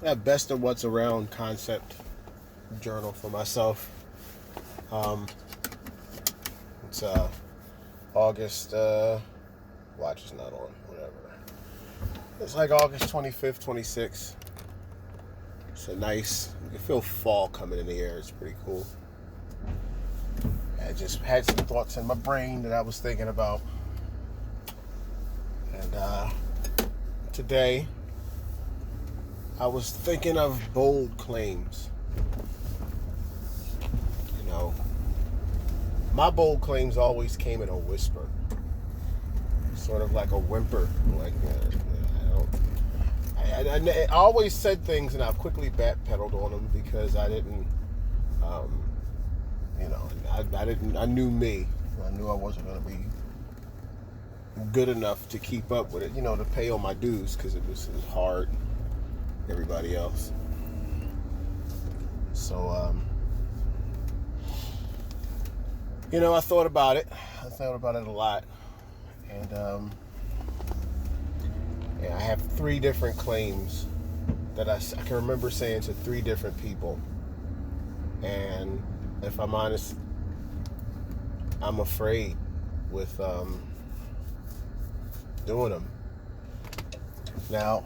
a best of what's around concept journal for myself. Um, it's August. Watch is not on. Whatever. It's like August 25th, 26th. It's a nice. You can feel fall coming in the air. It's pretty cool. I just had some thoughts in my brain that I was thinking about, and today I was thinking of bold claims. You know, my bold claims always came in a whisper, sort of like a whimper. Like I always said things, and I quickly backpedaled on them because I didn't, I didn't. I knew me. I knew I wasn't going to be good enough to keep up with it. To pay all my dues because it was hard. Everybody else. So, I thought about it. I thought about it a lot, and I have 3 different claims that I can remember saying to 3 different people. And if I'm honest, I'm afraid with doing them. Now,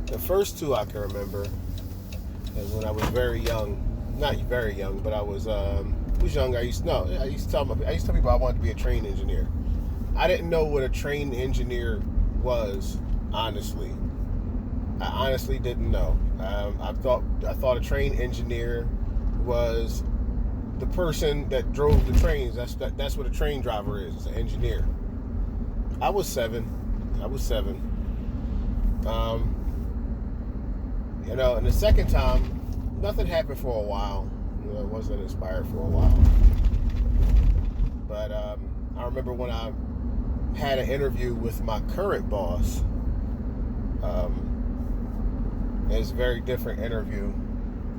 the first 2 I can remember is when I was very young. Not very young, but I was young. I used to tell people I wanted to be a train engineer. I didn't know what a train engineer was, honestly. I honestly didn't know. I thought a train engineer was the person that drove the trains. That's what a train driver is, an engineer. I was 7. And the second time, nothing happened for a while. I wasn't inspired for a while. But I remember when I had an interview with my current boss. It was a very different interview.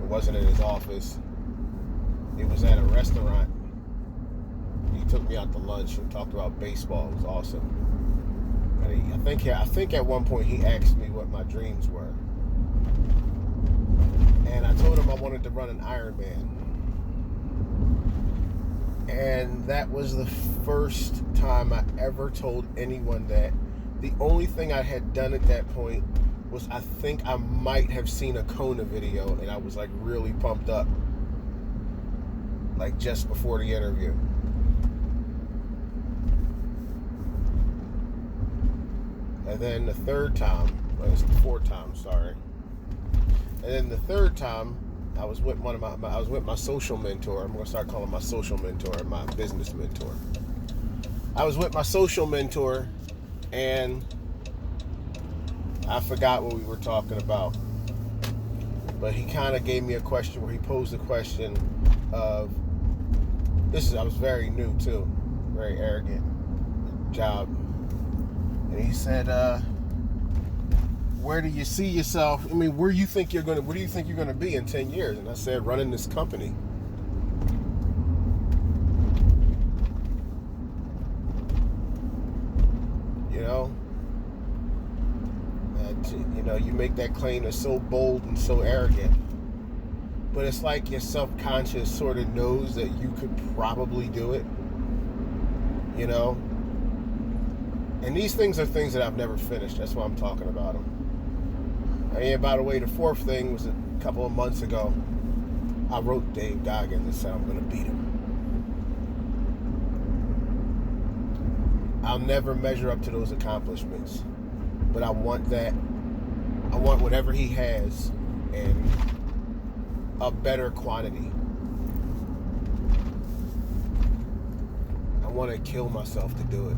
It wasn't in his office. It was at a restaurant. He took me out to lunch and talked about baseball. It was awesome. And I think at one point he asked me what my dreams were. And I told him I wanted to run an Ironman. And that was the first time I ever told anyone that. The only thing I had done at that point was I think I might have seen a Kona video, and I was like really pumped up, like just before the interview. And then the third time, it's the 4th time, sorry. And then the third time, I was with my social mentor. I'm gonna start calling my social mentor my business mentor. I was with my social mentor, and I forgot what we were talking about. But he kind of gave me a question where he posed a question of I was very new too, very arrogant job, and he said, "Where do you see yourself? Where do you think you're gonna be in 10 years?" And I said, "Running this company." You make that claim that's so bold and so arrogant, but it's like your subconscious sort of knows that you could probably do it. And these things are things that I've never finished. That's why I'm talking about them. And by the way, the 4th thing was a couple of months ago. I wrote Dave Goggins and said I'm going to beat him. I'll never measure up to those accomplishments, but I want that. I want whatever he has in a better quantity. I want to kill myself to do it.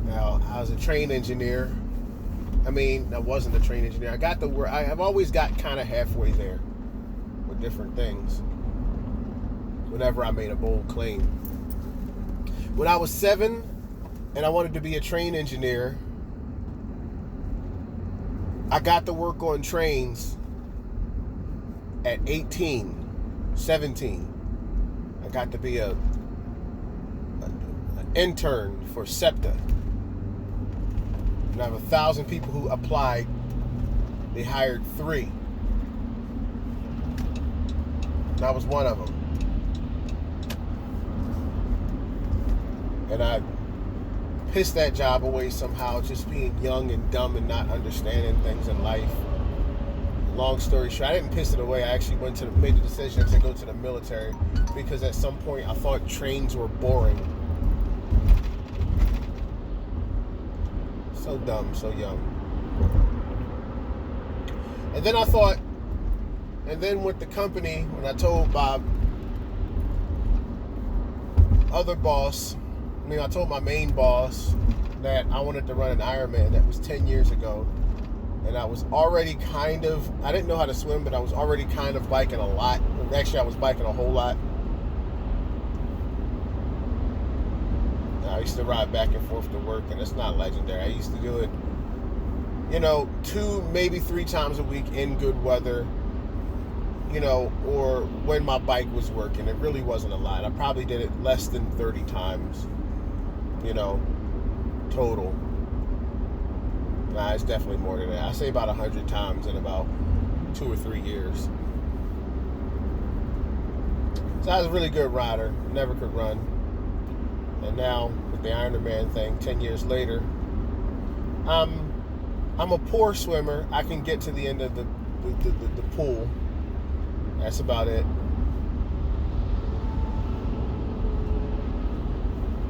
Now, I was a train engineer. I wasn't a train engineer. I got the word. I've always got kind of halfway there with different things. Whenever I made a bold claim. When I was 7 and I wanted to be a train engineer, I got to work on trains at 18, 17. I got to be an intern for SEPTA. And out of 1,000 people who applied, they hired 3. And I was one of them. And I pissed that job away somehow, just being young and dumb and not understanding things in life. Long story short, I didn't piss it away. I actually made the decision to go to the military because at some point I thought trains were boring. So dumb, so young. And then with the company, when I told my other boss, I told my main boss that I wanted to run an Ironman. That was 10 years ago. And I was already I didn't know how to swim, but I was already kind of biking a lot. Actually, I was biking a whole lot. I used to ride back and forth to work, and it's not legendary. I used to do it, 2, maybe 3 times a week in good weather, or when my bike was working. It really wasn't a lot. I probably did it less than 30 times, total. Nah, it's definitely more than that. I say about 100 times in about 2 or 3 years. So I was a really good rider. Never could run. And now with the Ironman thing, 10 years later, I'm a poor swimmer. I can get to the end of the pool. That's about it.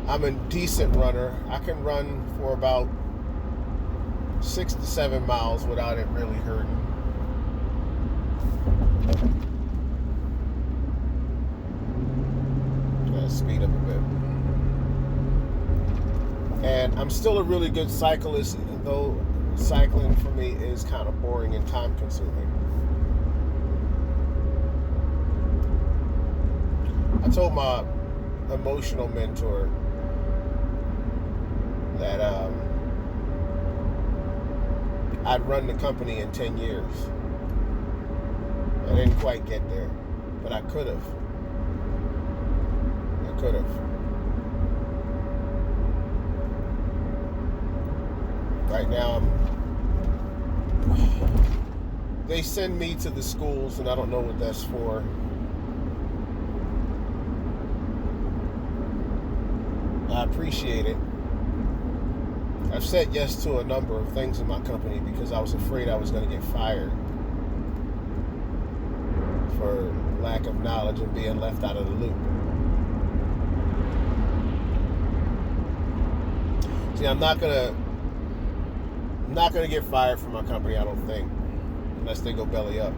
I'm a decent runner. I can run for about 6 to 7 miles without it really hurting. Gotta speed up a bit. And I'm still a really good cyclist, though cycling for me is kind of boring and time consuming. I told my emotional mentor that I'd run the company in 10 years. I didn't quite get there, but I could have. Right now, they send me to the schools, and I don't know what that's for. I appreciate it. I've said yes to a number of things in my company because I was afraid I was going to get fired for lack of knowledge and being left out of the loop. See, I'm not gonna get fired from my company, I don't think, unless they go belly up.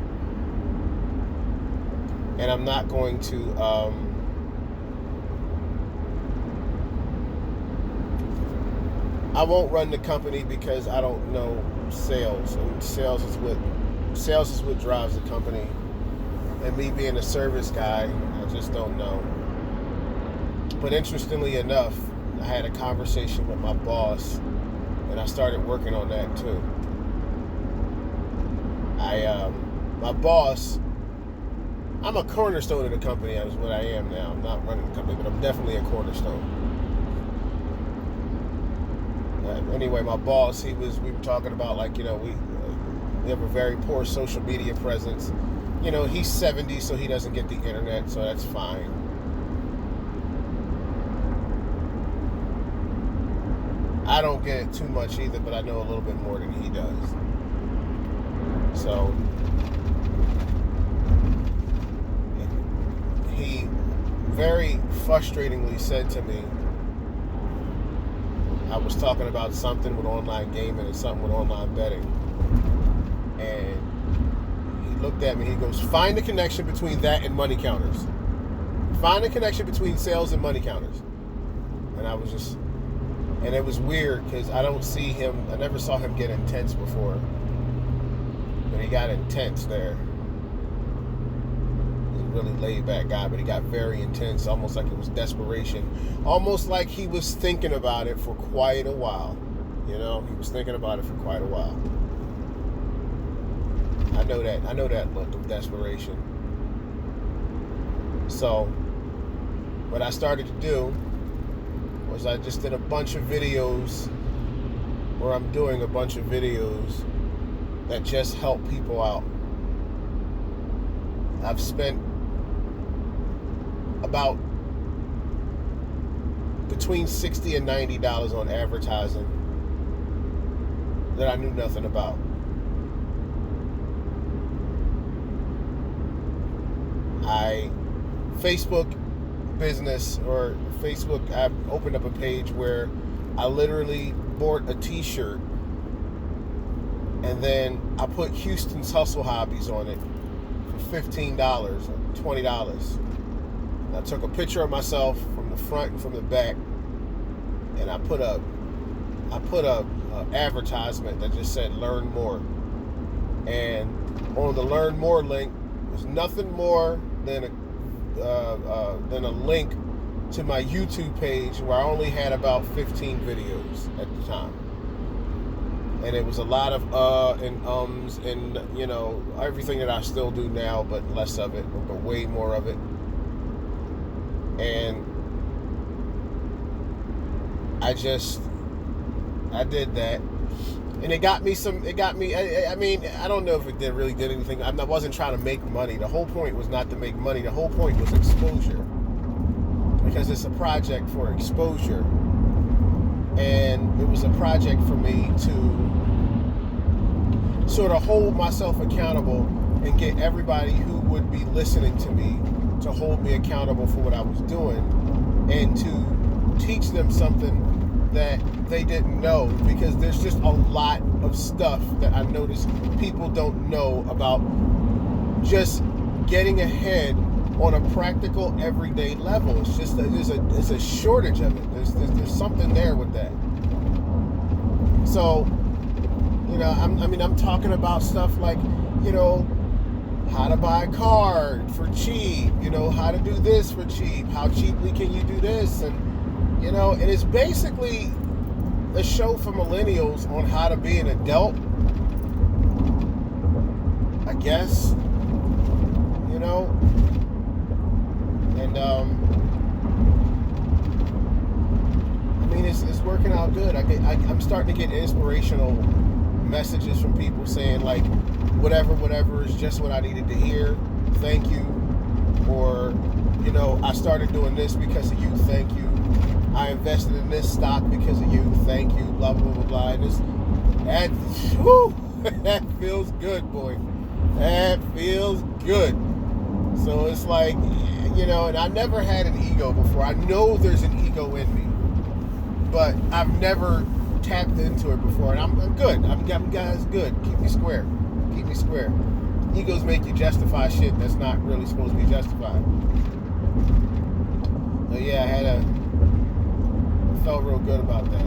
And I'm not going to I won't run the company because I don't know sales, and sales is what drives the company. And me being a service guy, I just don't know. But interestingly enough, I had a conversation with my boss, and I started working on that too. My boss, I'm a cornerstone of the company, is what I am now. I'm not running the company, but I'm definitely a cornerstone. Anyway, my boss, we were talking about, we have a very poor social media presence. He's 70, so he doesn't get the internet, so that's fine. I don't get it too much either, but I know a little bit more than he does. So he very frustratingly said to me, I was talking about something with online gaming and something with online betting, and he looked at me, he goes, find the connection between that and money counters. Find the connection between sales and money counters. And I was just, and it was weird because I never saw him get intense before. But he got intense there. He's a really laid back guy, but he got very intense, almost like it was desperation. Almost like he was thinking about it for quite a while. He was thinking about it for quite a while. I know that look of desperation. So what I started to do was I just did a bunch of videos, or I'm doing a bunch of videos that just help people out. I've spent about between $60 and $90 on advertising that I knew nothing about. Facebook business, or Facebook, I've opened up a page where I literally bought a t-shirt and then I put Houston's Hustle Hobbies on it for $15 or $20. I took a picture of myself from the front and from the back, and I put a advertisement that just said "Learn More," and on the "Learn More" link was nothing more than a link to my YouTube page, where I only had about 15 videos at the time, and it was a lot of and ums and everything that I still do now, but less of it, but way more of it. And I did that, and it got me. I mean, I don't know if it really did anything. I wasn't trying to make money. The whole point was not to make money. The whole point was exposure, because it's a project for exposure, and it was a project for me to sort of hold myself accountable and get everybody who would be listening to me to hold me accountable for what I was doing, and to teach them something that they didn't know, because there's just a lot of stuff that I noticed people don't know about just getting ahead on a practical everyday level. It's just there's a shortage of it. There's something there with that. So I'm talking about stuff like how to buy a car for cheap, how to do this for cheap, how cheaply can you do this, and and it's basically a show for millennials on how to be an adult, I guess, and I mean, it's working out good. I'm starting to get inspirational messages from people saying like, whatever is just what I needed to hear, thank you, or I started doing this because of you, thank you, I invested in this stock because of you, thank you, blah blah blah blah. And that feels good, boy. That feels good. So it's like, and I never had an ego before. I know there's an ego in me, but I've never tapped into it before, and I'm good. I'm guys good. Keep me square. Egos make you justify shit that's not really supposed to be justified. So yeah, I felt real good about that.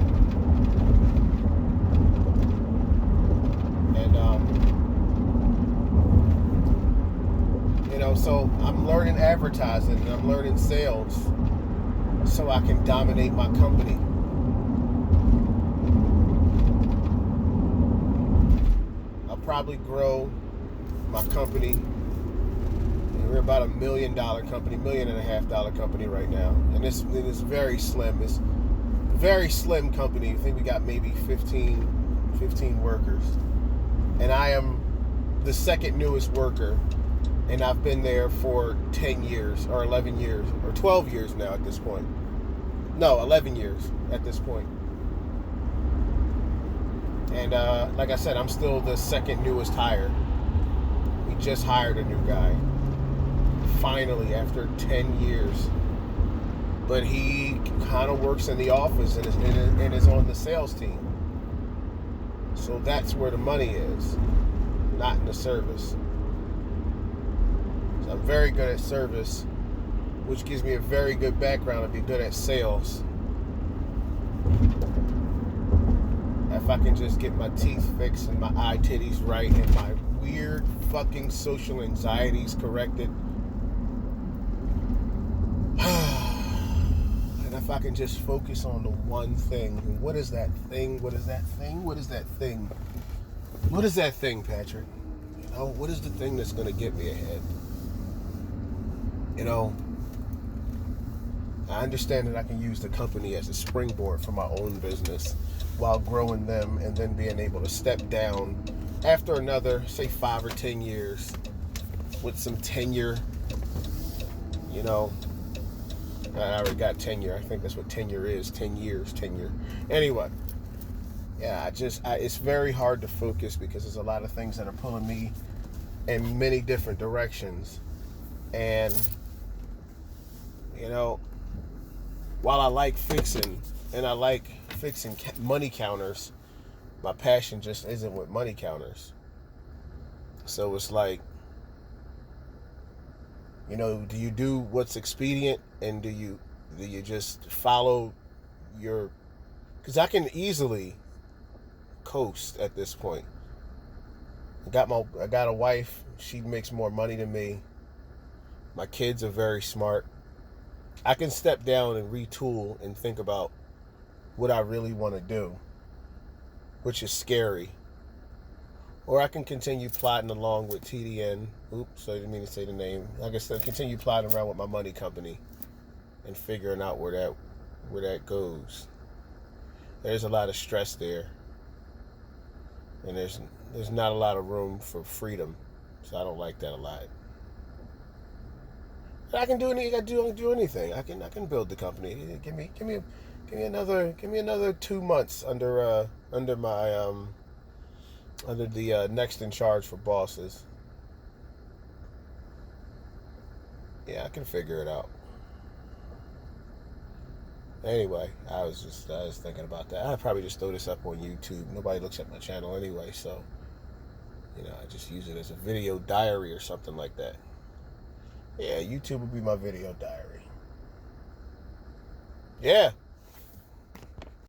And so I'm learning advertising and I'm learning sales so I can dominate my company. I'll probably grow my company. We're about $1 million company, $1.5 million company right now, and it's very slim. It's a very slim company. I think we got maybe 15 workers, and I am the second newest worker, and I've been there for 10 years or 11 years or 12 years now at this point. No, 11 years at this point. And like I said, I'm still the second newest hire. We just hired a new guy, finally, after 10 years. But he kind of works in the office and is on the sales team. So that's where the money is, not in the service. So I'm very good at service, which gives me a very good background to be good at sales. If I can just get my teeth fixed and my eye titties right and my weird fucking social anxieties corrected, and if I can just focus on the one thing. And what is that thing? What is that thing? What is that thing? What is that thing, Patrick? What is the thing that's going to get me ahead? I understand that I can use the company as a springboard for my own business while growing them, and then being able to step down after another, say, 5 or 10 years with some tenure. You know, I already got tenure. I think that's what tenure is. 10 years, tenure. Anyway, yeah, it's very hard to focus because there's a lot of things that are pulling me in many different directions. And, you know, while I like fixing, and I like fixing money counters, my passion just isn't with money counters. So it's like, do you do what's expedient, and do you just follow your? Because I can easily coast at this point. I got a wife. She makes more money than me. My kids are very smart. I can step down and retool and think about what I really want to do, which is scary. Or I can continue plotting along with TDN. Oops, I didn't mean to say the name. I guess I'll continue plotting around with my money company and figuring out where that goes. There's a lot of stress there, and there's not a lot of room for freedom, so I don't like that a lot. But I can do anything. I can build the company. Give me another 2 months under the next in charge for bosses. Yeah, I can figure it out. Anyway, I was thinking about that. I'd probably just throw this up on YouTube. Nobody looks at my channel anyway, so I just use it as a video diary or something like that. Yeah, YouTube would be my video diary. Yeah.